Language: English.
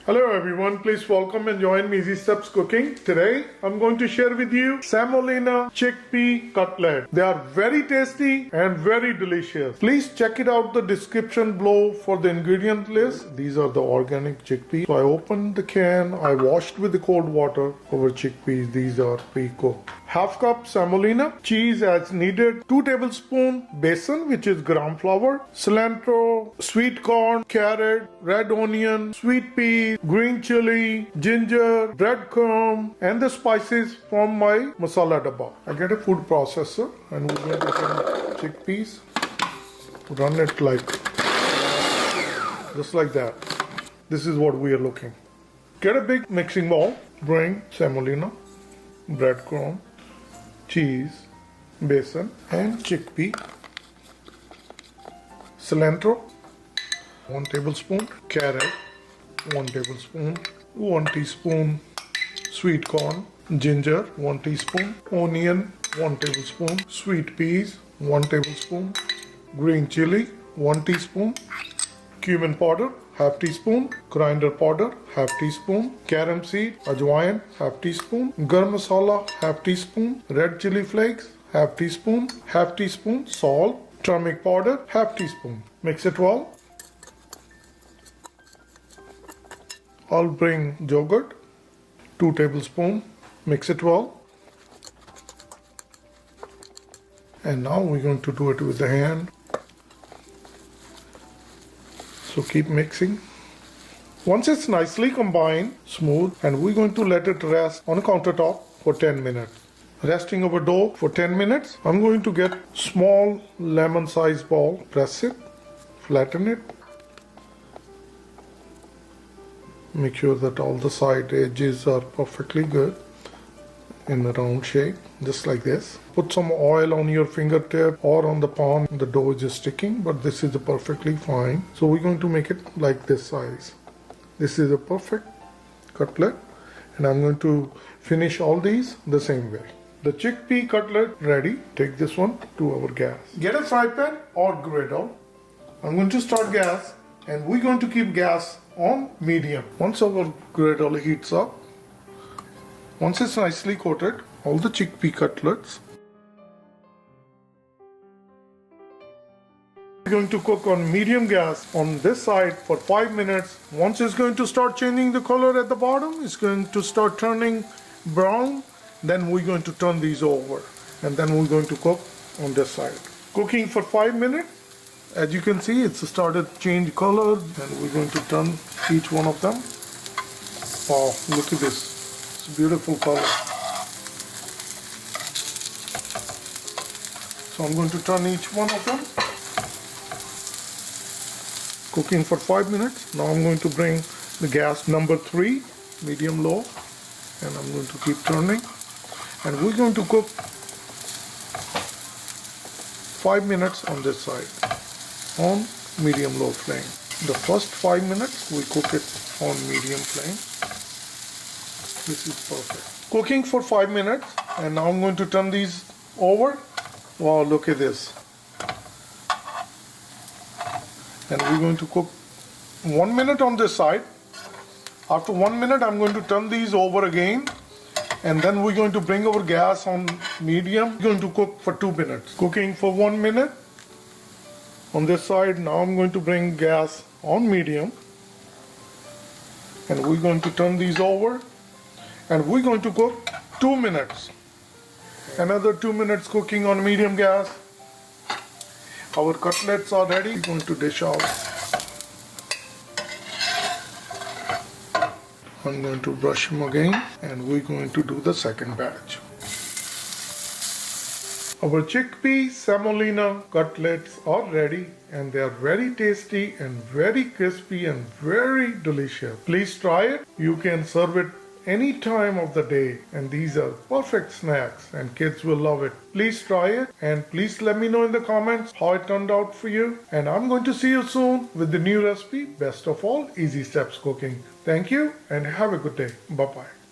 Hello everyone, please welcome and join me Easy Steps Cooking. Today I'm going to share with you Semolina Chickpea Cutlet. They are very tasty and very delicious. Please check it out the description below for the ingredient list. These are the organic chickpeas. So I opened the can, I washed with the cold water over chickpeas. These are pre-cooked. Half cup semolina, cheese as needed, 2 tablespoons besan which is gram flour, cilantro, sweet corn, carrot, red onion, sweet pea, green chili, ginger, bread crumb, and the spices from my masala dabba. I get a food processor and we're going to put chickpeas, run it like just like that. This is what we are looking. Get a big mixing bowl, bring semolina, bread crumb, cheese, besan, and chickpea, cilantro, 1 tablespoon, carrot, 1 tablespoon, 1 teaspoon, sweet corn, ginger, 1 teaspoon, onion, 1 tablespoon, sweet peas, 1 tablespoon, green chili, 1 teaspoon, cumin powder, half teaspoon, coriander powder, half teaspoon, carom seed, Aijwain, half teaspoon, garam masala, half teaspoon, red chili flakes, half teaspoon, salt, turmeric powder, half teaspoon. Mix it well. I'll bring yogurt, 2 tablespoons, mix it well. And now we're going to do it with the hand. So keep mixing. Once it's nicely combined, smooth, and we're going to let it rest on a countertop for 10 minutes. Resting our dough for 10 minutes, I'm going to get small lemon-sized ball, press it, flatten it. Make sure that all the side edges are perfectly good in a round shape, just like this. Put some oil on your fingertip or on the palm. The dough is just sticking, but this is perfectly fine. So we're going to make it like this size. This is a perfect cutlet, and I'm going to finish all these the same way. The chickpea cutlet ready. Take this one to our gas. Get a fry pan or griddle. I'm going to start gas, and we're going to keep gas on medium. Once our griddle heats up, once it's nicely coated, all the chickpea cutlets, we're going to cook on medium gas on this side for 5 minutes. Once it's going to start changing the color at the bottom, it's going to start turning brown, then we're going to turn these over, and then we're going to cook on this side. Cooking for 5 minutes. As you can see, it's started to change color, and we're going to turn each one of them. Wow, look at this. It's a beautiful color. So I'm going to turn each one of them. Cooking for 5 minutes. Now I'm going to bring the gas number 3, medium low, and I'm going to keep turning. And we're going to cook 5 minutes on this side on medium low flame. The first 5 minutes we cook it on medium flame. This is perfect. Cooking for 5 minutes, and now I'm going to turn these over. Wow, look at this. And we're going to cook 1 minute on this side. After 1 minute, I'm going to turn these over again, and then we're going to bring our gas on medium. We're going to cook for 2 minutes. Cooking for 1 minute on this side. Now I'm going to bring gas on medium, and we're going to turn these over, and we're going to cook 2 minutes. Another 2 minutes cooking on medium gas. Our cutlets are ready. We're going to dish out. I'm going to brush them again, and we're going to do the second batch. Our chickpea semolina cutlets are ready, and they are very tasty and very crispy and very delicious. Please try it. You can serve it any time of the day, and these are perfect snacks, and kids will love it. Please try it, and please let me know in the comments how it turned out for you. And I'm going to see you soon with the new recipe. Best of all, Easy Steps Cooking. Thank you, and have a good day. Bye-bye.